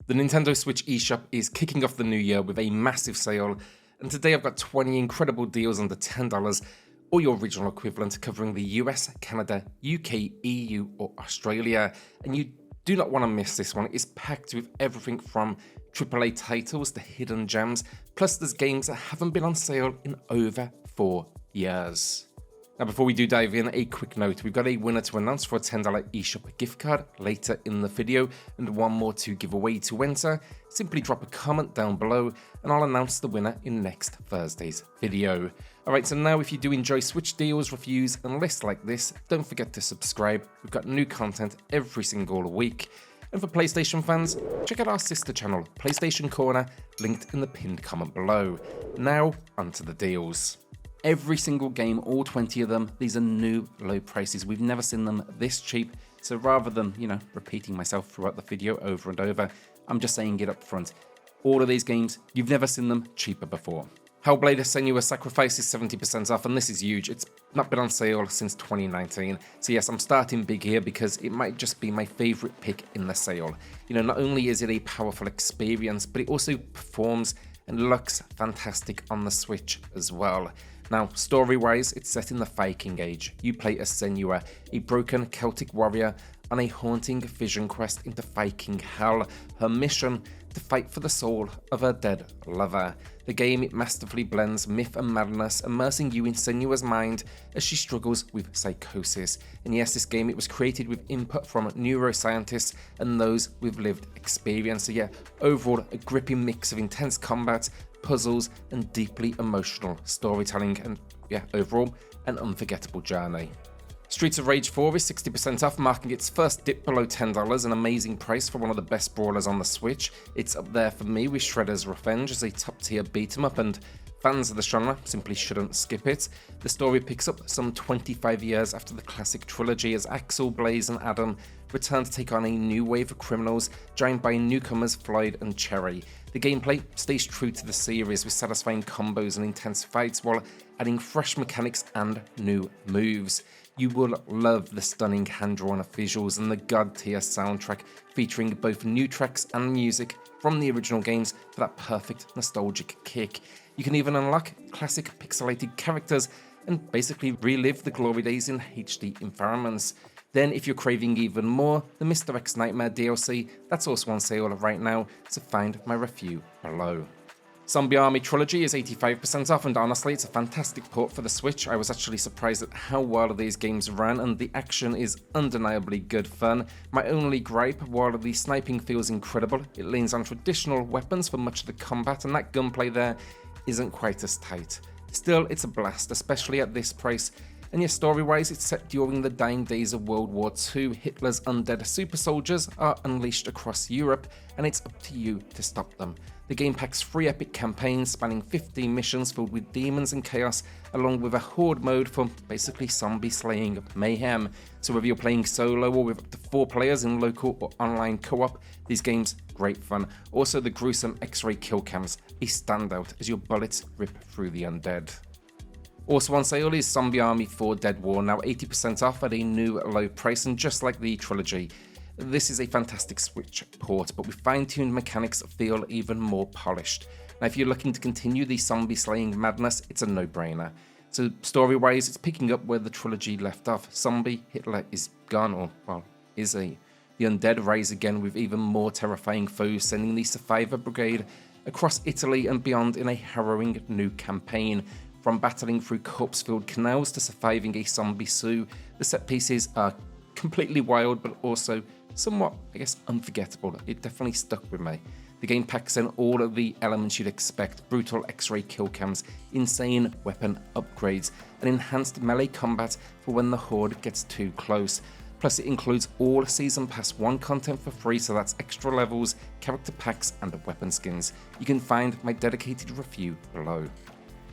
The Nintendo Switch eShop is kicking off the new year with a massive sale, and today I've got 20 incredible deals under $10, or your regional equivalent covering the US, Canada, UK, EU or Australia, and you do not want to miss this one. It's packed with everything from AAA titles to hidden gems, plus there's games that haven't been on sale in over 4 years. Now before we do dive in, a quick note, we've got a winner to announce for a $10 eShop gift card later in the video, and one more to give away. To enter, simply drop a comment down below and I'll announce the winner in next Thursday's video. Alright, so now if you do enjoy Switch deals, reviews and lists like this, don't forget to subscribe. We've got new content every single week. And for PlayStation fans, check out our sister channel, PlayStation Corner, linked in the pinned comment below. Now, onto the deals. Every single game, all 20 of them, these are new low prices. We've never seen them this cheap, so rather than, repeating myself throughout the video over and over, I'm just saying it up front. All of these games, you've never seen them cheaper before. Hellblade Senua Sacrifice is 70% off, and this is huge. It's not been on sale since 2019. So yes, I'm starting big here because it might just be my favorite pick in the sale. Not only is it a powerful experience, but it also performs and looks fantastic on the Switch as well. Now, story-wise, it's set in the Viking Age. You play as Senua, a broken Celtic warrior on a haunting vision quest into Viking hell. Her mission, to fight for the soul of her dead lover. The game, it masterfully blends myth and madness, immersing you in Senua's mind as she struggles with psychosis. And yes, this game, it was created with input from neuroscientists and those with lived experience. So yeah, overall, a gripping mix of intense combat, puzzles and deeply emotional storytelling, and yeah, overall, an unforgettable journey. Streets of Rage 4 is 60% off, marking its first dip below $10, an amazing price for one of the best brawlers on the Switch. It's up there for me with Shredder's Revenge as a top tier beat 'em up, and fans of the genre simply shouldn't skip it. The story picks up some 25 years after the classic trilogy as Axel, Blaze and Adam return to take on a new wave of criminals joined by newcomers Floyd and Cherry. The gameplay stays true to the series with satisfying combos and intense fights while adding fresh mechanics and new moves. You will love the stunning hand-drawn visuals and the god-tier soundtrack featuring both new tracks and music from the original games for that perfect nostalgic kick. You can even unlock classic pixelated characters and basically relive the glory days in HD environments. Then if you're craving even more, the Mr. X Nightmare DLC, that's also on sale right now, so find my review below. Zombie Army Trilogy is 85% off, and honestly, it's a fantastic port for the Switch. I was actually surprised at how well these games ran, and the action is undeniably good fun. My only gripe, while the sniping feels incredible, it leans on traditional weapons for much of the combat, and that gunplay there isn't quite as tight. Still, it's a blast, especially at this price. And yes, story-wise, it's set during the dying days of World War II. Hitler's undead super soldiers are unleashed across Europe, and it's up to you to stop them. The game packs 3 epic campaigns spanning 15 missions filled with demons and chaos, along with a horde mode for basically zombie slaying mayhem. So whether you're playing solo or with up to 4 players in local or online co-op, these games, great fun. Also the gruesome X-ray kill cams, a standout as your bullets rip through the undead. Also on sale is Zombie Army 4 Dead War, now 80% off at a new low price, and just like the trilogy, this is a fantastic Switch port, but with fine-tuned mechanics feel even more polished. Now if you're looking to continue the zombie slaying madness, it's a no-brainer. So story-wise, it's picking up where the trilogy left off. Zombie Hitler is gone, or well, is he? The undead rise again with even more terrifying foes, sending the Survivor Brigade across Italy and beyond in a harrowing new campaign. From battling through corpse-filled canals to surviving a zombie zoo, the set pieces are completely wild, but also somewhat, unforgettable. It definitely stuck with me. The game packs in all of the elements you'd expect: brutal X-ray kill cams, insane weapon upgrades, and enhanced melee combat for when the horde gets too close. Plus it includes all Season Pass 1 content for free, so that's extra levels, character packs, and weapon skins. You can find my dedicated review below.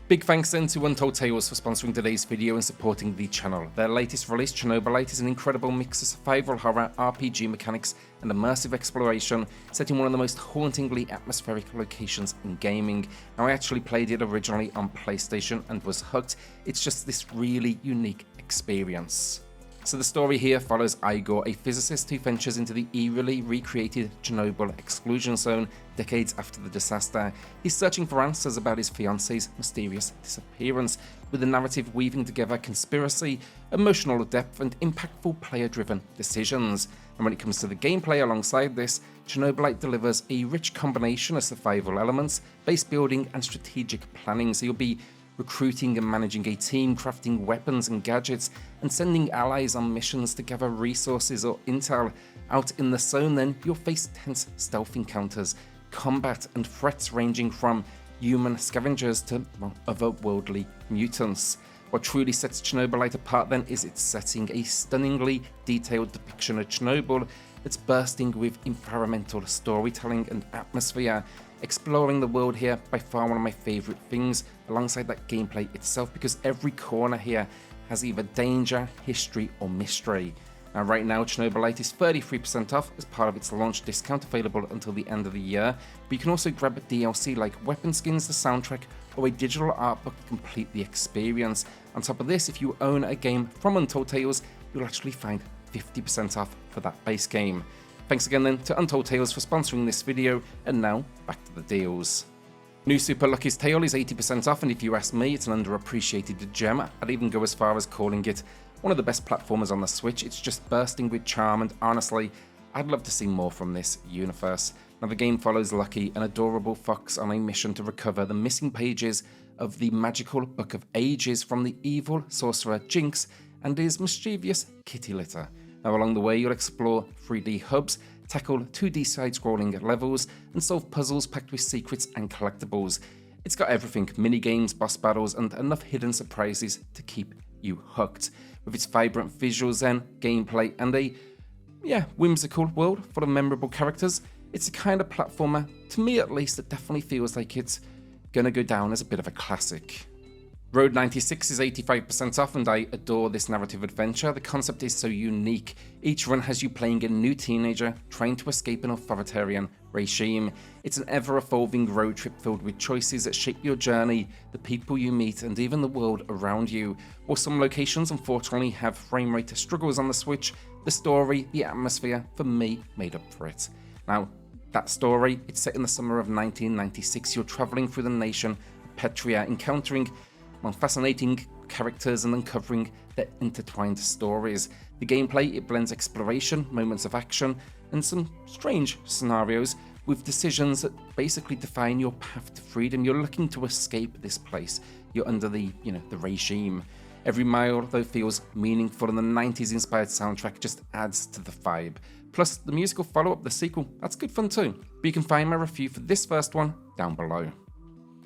Big thanks then to Untold Tales for sponsoring today's video and supporting the channel. Their latest release, Chernobylite, is an incredible mix of survival horror, RPG mechanics, and immersive exploration, set in one of the most hauntingly atmospheric locations in gaming. Now I actually played it originally on PlayStation and was hooked. It's just this really unique experience. So the story here follows Igor, a physicist who ventures into the eerily recreated Chernobyl exclusion zone decades after the disaster. He's searching for answers about his fiance's mysterious disappearance, with the narrative weaving together conspiracy, emotional depth, and impactful player-driven decisions. And when it comes to the gameplay alongside this, Chernobylite delivers a rich combination of survival elements, base building, and strategic planning. So you'll be recruiting and managing a team, crafting weapons and gadgets, and sending allies on missions to gather resources or intel. Out in the zone then, you'll face tense stealth encounters, combat, and threats ranging from human scavengers to otherworldly mutants. What truly sets Chernobylite apart then is its setting, a stunningly detailed depiction of Chernobyl that's bursting with environmental storytelling and atmosphere. Exploring the world here, by far one of my favourite things, alongside that gameplay itself, because every corner here has either danger, history, or mystery. Now right now, Chernobylite is 33% off as part of its launch discount, available until the end of the year, but you can also grab DLC like weapon skins, the soundtrack, or a digital art book to complete the experience. On top of this, if you own a game from Untold Tales, you'll actually find 50% off for that base game. Thanks again then to Untold Tales for sponsoring this video, and now back to the deals. New Super Lucky's Tale is 80% off, and if you ask me, it's an underappreciated gem. I'd even go as far as calling it one of the best platformers on the Switch. It's just bursting with charm, and honestly, I'd love to see more from this universe. Now the game follows Lucky, an adorable fox, on a mission to recover the missing pages of the magical Book of Ages from the evil sorcerer Jinx and his mischievous kitty litter. Now along the way, you'll explore 3D hubs, tackle 2D side-scrolling levels, and solve puzzles packed with secrets and collectibles. It's got everything: mini-games, boss battles, and enough hidden surprises to keep you hooked. With its vibrant visuals and gameplay and a, whimsical world full of memorable characters, it's a kind of platformer, to me at least, that definitely feels like it's gonna go down as a bit of a classic. Road 96 is 85% off, and I adore this narrative adventure. The concept is so unique. Each run has you playing a new teenager trying to escape an authoritarian regime. It's an ever-evolving road trip filled with choices that shape your journey, the people you meet, and even the world around you. While some locations unfortunately have frame rate struggles on the Switch, the story, the atmosphere, for me, made up for it. Now, that story, it's set in the summer of 1996. You're travelling through the nation of Petria, encountering fascinating characters and uncovering their intertwined stories. The gameplay, it blends exploration, moments of action, and some strange scenarios with decisions that basically define your path to freedom. You're looking to escape this place. You're under the regime. Every mile, though, feels meaningful, and the 90s inspired soundtrack just adds to the vibe. Plus, the musical follow-up, the sequel, that's good fun too. But you can find my review for this first one down below.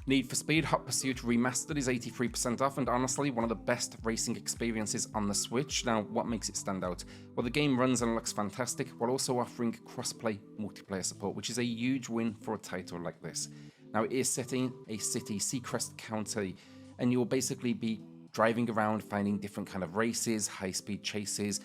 Need for Speed Hot Pursuit Remastered is 83% off, and honestly one of the best racing experiences on the Switch. Now, what makes it stand out? Well, the game runs and looks fantastic while also offering cross-play multiplayer support, which is a huge win for a title like this. Now, it is set in a city, Seacrest County, and you'll basically be driving around finding different kind of races, high-speed chases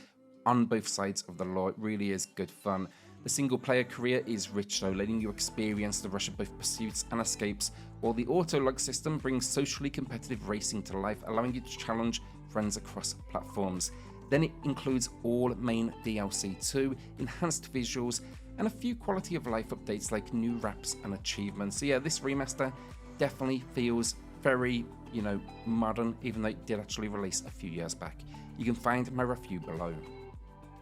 on both sides of the law. It really is good fun. The single-player career is rich though, letting you experience the rush of both pursuits and escapes, while the auto-log system brings socially competitive racing to life, allowing you to challenge friends across platforms. Then it includes all main DLC too, enhanced visuals, and a few quality of life updates like new wraps and achievements. So yeah, this remaster definitely feels very, modern, even though it did actually release a few years back. You can find my review below.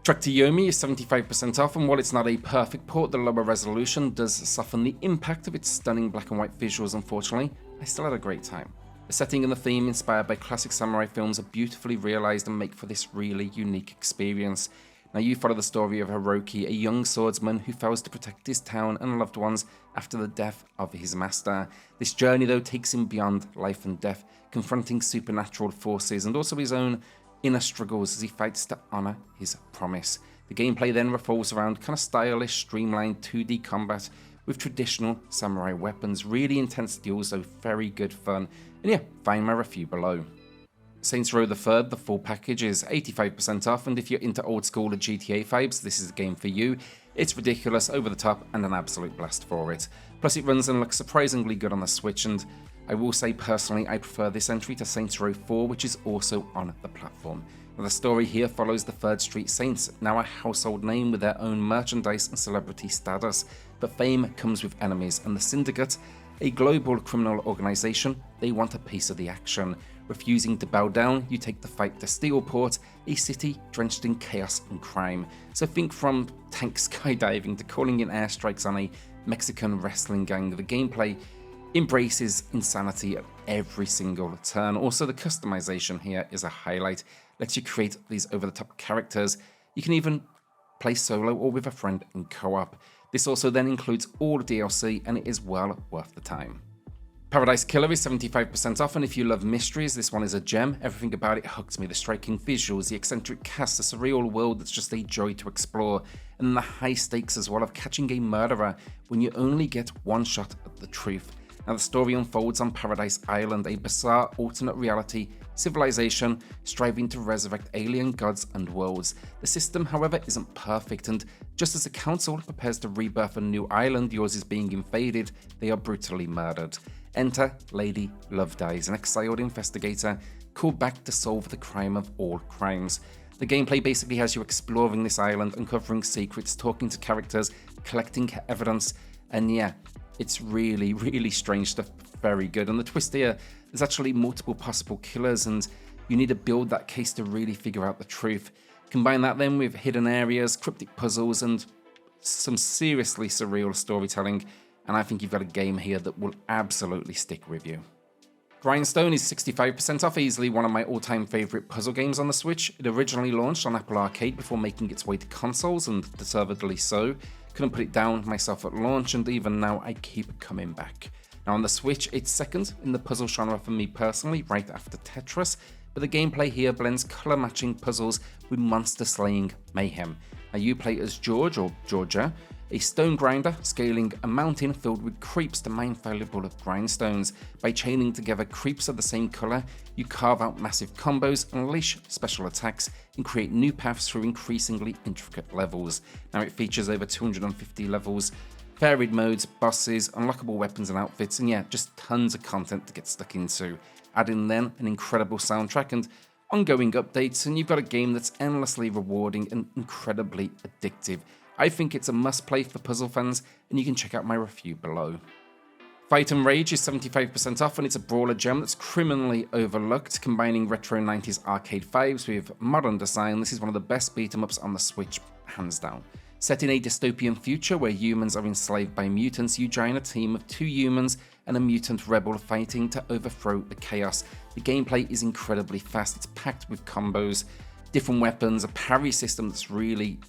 Trek to Yomi is 75% off, and while it's not a perfect port, the lower resolution does soften the impact of its stunning black and white visuals. Unfortunately, I still had a great time. The setting and the theme, inspired by classic samurai films, are beautifully realised and make for this really unique experience. Now you follow the story of Hiroki, a young swordsman who vows to protect his town and loved ones after the death of his master. This journey though takes him beyond life and death, confronting supernatural forces and also his own inner struggles as he fights to honour his promise. The gameplay then revolves around kind of stylish, streamlined 2D combat with traditional samurai weapons. Really intense duels though, very good fun. And yeah, find my review below. Saints Row the Third, the full package, is 85% off, and if you're into old school GTA vibes, this is the game for you. It's ridiculous, over the top, and an absolute blast for it. Plus it runs and looks surprisingly good on the Switch, and I will say personally I prefer this entry to Saints Row 4, which is also on the platform. Now, the story here follows the 3rd Street Saints, now a household name with their own merchandise and celebrity status, but fame comes with enemies, and the Syndicate, a global criminal organization, they want a piece of the action. Refusing to bow down, you take the fight to Steelport, a city drenched in chaos and crime. So think from tank skydiving to calling in airstrikes on a Mexican wrestling gang. The gameplay embraces insanity at every single turn. Also, the customization here is a highlight. Lets you create these over-the-top characters. You can even play solo or with a friend in co-op. This also then includes all DLC, and it is well worth the time. Paradise Killer is 75% off, and if you love mysteries, this one is a gem. Everything about it hooked me. The striking visuals, the eccentric cast, the surreal world that's just a joy to explore, and the high stakes as well of catching a murderer when you only get one shot at the truth. Now, the story unfolds on Paradise Island, a bizarre alternate reality civilization striving to resurrect alien gods and worlds. The system, however, isn't perfect, and just as the council prepares to rebirth a new island yours is being invaded, they are brutally murdered. Enter Lady Lovedeyes, an exiled investigator called back to solve the crime of all crimes. The gameplay basically has you exploring this island, uncovering secrets, talking to characters, collecting evidence, and yeah, it's really, really strange stuff, very good. And the twist here, there's actually multiple possible killers, and you need to build that case to really figure out the truth. Combine that then with hidden areas, cryptic puzzles, and some seriously surreal storytelling, and I think you've got a game here that will absolutely stick with you. Grindstone is 65% off, easily one of my all-time favourite puzzle games on the Switch. It originally launched on Apple Arcade before making its way to consoles, and deservedly so. Couldn't put it down myself at launch, and even now I keep coming back. Now on the Switch, it's second in the puzzle genre for me personally, right after Tetris, but the gameplay here blends colour matching puzzles with monster slaying mayhem. Now you play as George, or Georgia, a stone grinder scaling a mountain filled with creeps to mine valuable grindstones. By chaining together creeps of the same colour, you carve out massive combos, unleash special attacks, and create new paths through increasingly intricate levels. Now it features over 250 levels, varied modes, bosses, unlockable weapons and outfits, and yeah, just tons of content to get stuck into. Add in then an incredible soundtrack and ongoing updates, and you've got a game that's endlessly rewarding and incredibly addictive. I think it's a must-play for puzzle fans, and you can check out my review below. Fight and Rage is 75% off, and it's a brawler gem that's criminally overlooked, combining retro 90s arcade vibes with modern design. This is one of the best beat-em-ups on the Switch, hands down. Set in a dystopian future where humans are enslaved by mutants, you join a team of 2 humans and a mutant rebel fighting to overthrow the chaos. The gameplay is incredibly fast, it's packed with combos, different weapons, a parry system that's really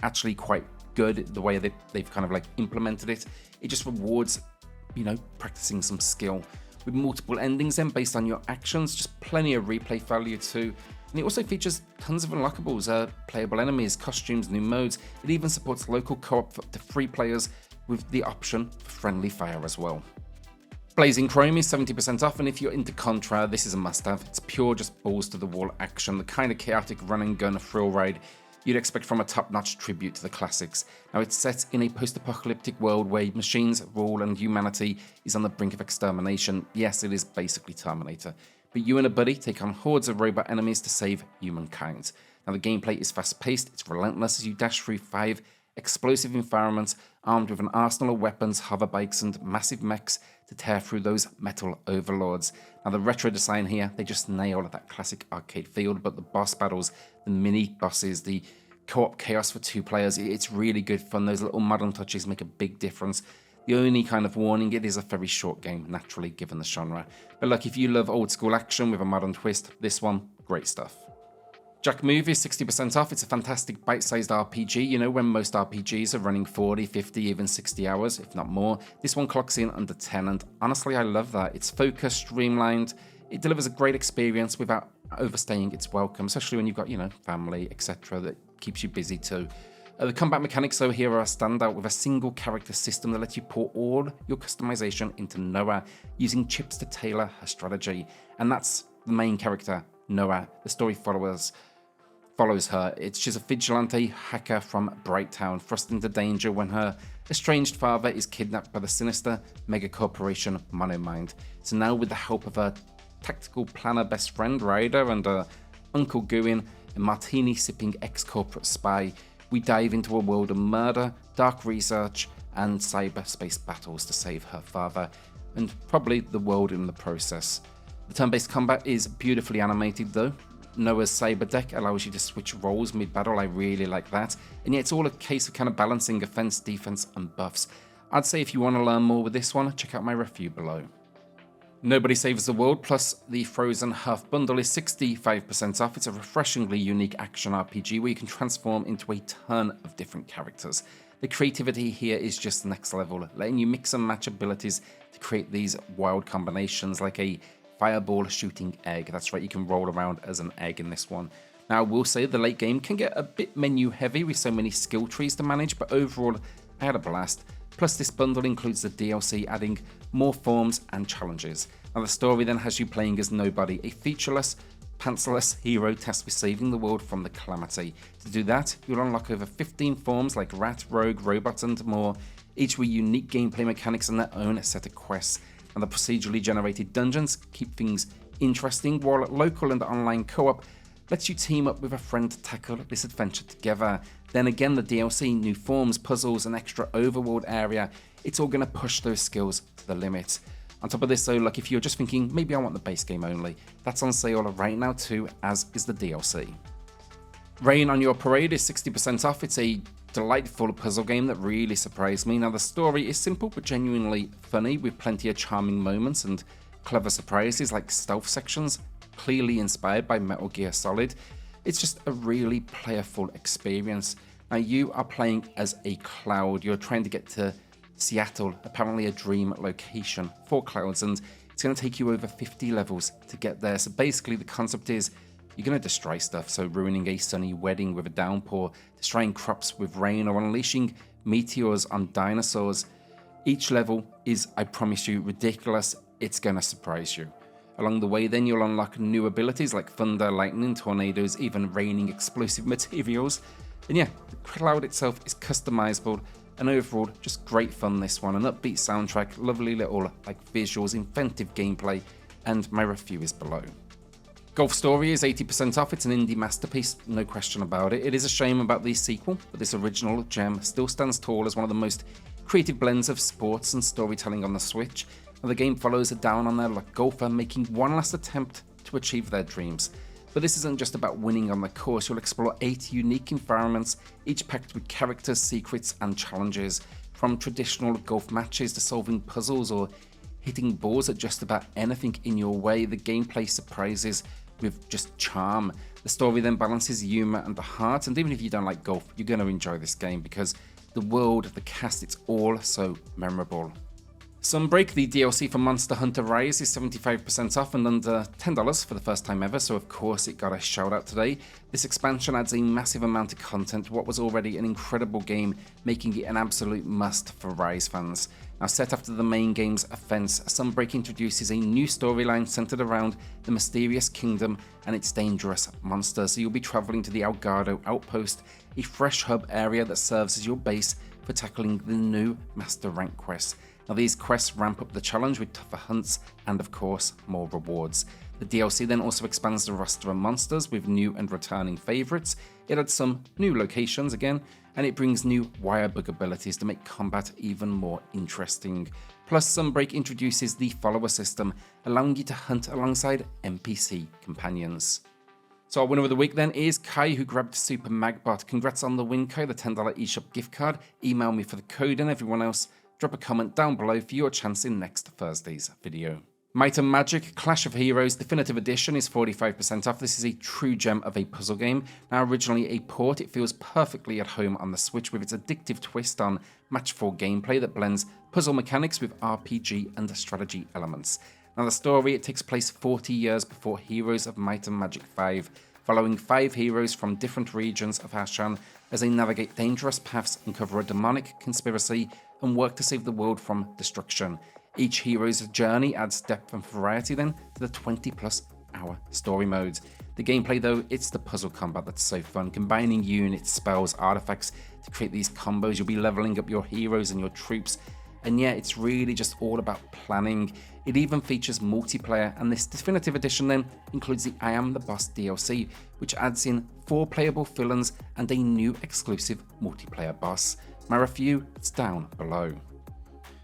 actually quite good, the way they've kind of like implemented it. It just rewards, practicing some skill. With multiple endings then based on your actions, just plenty of replay value too. And it also features tons of unlockables, playable enemies, costumes, new modes. It even supports local co-op for up to 3 players with the option for friendly fire as well. Blazing Chrome is 70% off, and if you're into Contra, this is a must-have. It's pure just balls to the wall action, the kind of chaotic run and gun thrill ride you'd expect from a top-notch tribute to the classics. Now it's set in a post-apocalyptic world where machines rule and humanity is on the brink of extermination. Yes, it is basically Terminator. But you and a buddy take on hordes of robot enemies to save humankind. Now the gameplay is fast-paced, it's relentless as you dash through 5 explosive environments armed with an arsenal of weapons, hover bikes and massive mechs to tear through those metal overlords. Now the retro design here, they just nail that classic arcade feel, but the boss battles, the mini bosses, the co-op chaos for 2 players, it's really good fun. Those little modern touches make a big difference. The only kind of warning, it is a very short game, naturally, given the genre. But look, if you love old school action with a modern twist, this one, great stuff. Jack Move is 60% off. It's a fantastic bite-sized RPG. When most RPGs are running 40, 50, even 60 hours, if not more, this one clocks in under 10, and honestly, I love that. It's focused, streamlined, it delivers a great experience without overstaying its welcome, especially when you've got, family, etc. that keeps you busy too. The combat mechanics though here are a standout with a single character system that lets you pour all your customization into Noah, using chips to tailor her strategy. And that's the main character, Noah. The story follows her. She's a vigilante hacker from Brighttown, thrust into danger when her estranged father is kidnapped by the sinister megacorporation Monomind. So now with the help of her tactical planner best friend Ryder and a Uncle Guin, a martini-sipping ex-corporate spy, we dive into a world of murder, dark research, and cyberspace battles to save her father, and probably the world in the process. The turn-based combat is beautifully animated though. Noah's Cyber deck allows you to switch roles mid-battle, I really like that, and yet it's all a case of kind of balancing offense, defense, and buffs. I'd say if you want to learn more with this one, check out my review below. Nobody Saves the World plus the Frozen Hearth bundle is 65% off. It's a refreshingly unique action RPG where you can transform into a ton of different characters. The creativity here is just next level, letting you mix and match abilities to create these wild combinations like a fireball shooting egg. That's right, you can roll around as an egg in this one. Now I will say the late game can get a bit menu heavy with so many skill trees to manage, but overall I had a blast. Plus this bundle includes the DLC adding more forms and challenges. Now the story then has you playing as Nobody, a featureless, pantsless hero tasked with saving the world from the calamity. To do that, you'll unlock over 15 forms like rat, rogue, robot and more, each with unique gameplay mechanics and their own set of quests. And the procedurally generated dungeons keep things interesting, while local and online co-op lets you team up with a friend to tackle this adventure together. Then again, the DLC, new forms, puzzles, and extra overworld area, it's all going to push those skills to the limit. On top of this though, like if you're just thinking, maybe I want the base game only, that's on sale right now too, as is the DLC. Rain on Your Parade is 60% off. It's a delightful puzzle game that really surprised me. Now the story is simple but genuinely funny, with plenty of charming moments and clever surprises like stealth sections, clearly inspired by Metal Gear Solid. It's just a really playful experience. Now you are playing as a Cloud. You're trying to get to Seattle, apparently a dream location for Clouds, and it's going to take you over 50 levels to get there. So basically the concept is you're going to destroy stuff, so ruining a sunny wedding with a downpour, destroying crops with rain, or unleashing meteors on dinosaurs. Each level is, I promise you, ridiculous. It's going to surprise you. Along the way then you'll unlock new abilities like thunder, lightning, tornadoes, even raining explosive materials. And yeah, the Cloud itself is customizable, and overall just great fun this one. An upbeat soundtrack, lovely little visuals, inventive gameplay, and my review is below. Golf Story is 80% off. It's an indie masterpiece, no question about it. It is a shame about the sequel, but this original gem still stands tall as one of the most creative blends of sports and storytelling on the Switch. And the game follows a down-on-their-luck golfer making one last attempt to achieve their dreams. But this isn't just about winning on the course. You'll explore 8 unique environments, each packed with characters, secrets, and challenges. From traditional golf matches to solving puzzles or hitting balls at just about anything in your way, the gameplay surprises with just charm. The story then balances humor and the heart, and even if you don't like golf, you're going to enjoy this game because the world, the cast, it's all so memorable. Sunbreak, the DLC for Monster Hunter Rise, is 75% off and under $10 for the first time ever, so of course it got a shout out today. This expansion adds a massive amount of content to what was already an incredible game, making it an absolute must for Rise fans. Now set after the main game's offense, Sunbreak introduces a new storyline centered around the mysterious kingdom and its dangerous monsters. So you'll be traveling to the Elgado Outpost, a fresh hub area that serves as your base for tackling the new Master Rank quests. Now these quests ramp up the challenge with tougher hunts and of course more rewards. The DLC then also expands the roster of monsters with new and returning favourites. It adds some new locations again, and it brings new wire bug abilities to make combat even more interesting. Plus Sunbreak introduces the follower system, allowing you to hunt alongside NPC companions. So our winner of the week then is Kai, who grabbed Super Magbot. Congrats on the win, Kai, the $10 eShop gift card. Email me for the code, and everyone else, drop a comment down below for your chance in next Thursday's video. Might and Magic Clash of Heroes Definitive Edition is 45% off. This is a true gem of a puzzle game. Now originally a port, it feels perfectly at home on the Switch with its addictive twist on match 4 gameplay that blends puzzle mechanics with RPG and strategy elements. Now the story, it takes place 40 years before Heroes of Might and Magic 5, following 5 heroes from different regions of Ashan as they navigate dangerous paths, uncover a demonic conspiracy, and work to save the world from destruction. Each hero's journey adds depth and variety then to the 20+ hour story modes. The gameplay though, it's the puzzle combat that's so fun, combining units, spells, artifacts to create these combos. You'll be leveling up your heroes and your troops, And yeah, it's really just all about planning. It even features multiplayer, and this definitive edition then includes the I Am the Boss DLC, which adds in 4 playable villains and a new exclusive multiplayer boss. My review is down below.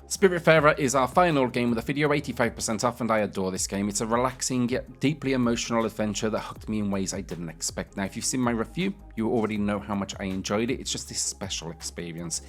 Spiritfarer is our final game of the video, 85% off, and I adore this game. It's a relaxing yet deeply emotional adventure that hooked me in ways I didn't expect. Now, if you've seen my review, you already know how much I enjoyed it. It's just this special experience.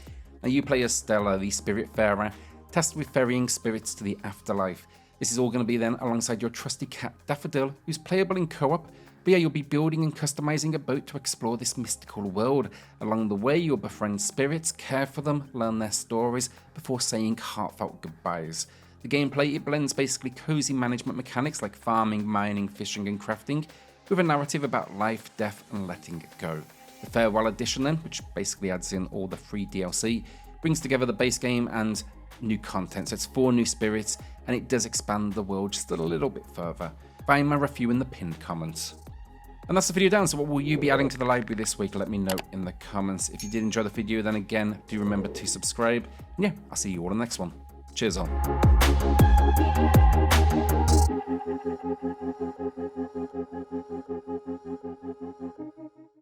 Now, you play as Stella, the Spiritfarer, tasked with ferrying spirits to the afterlife. This is all going to be then alongside your trusty cat, Daffodil, who's playable in co-op. But yeah, you'll be building and customizing a boat to explore this mystical world. Along the way, you'll befriend spirits, care for them, learn their stories, before saying heartfelt goodbyes. The gameplay, it blends basically cozy management mechanics like farming, mining, fishing and crafting, with a narrative about life, death and letting it go. The Farewell Edition then, which basically adds in all the free DLC, brings together the base game and new content. So it's 4 new spirits, and it does expand the world just a little bit further. Find my review in the pinned comments. And that's the video down, so what will you be adding to the library this week? Let me know in the comments. If you did enjoy the video, then again, do remember to subscribe. And yeah, I'll see you all in the next one. Cheers on.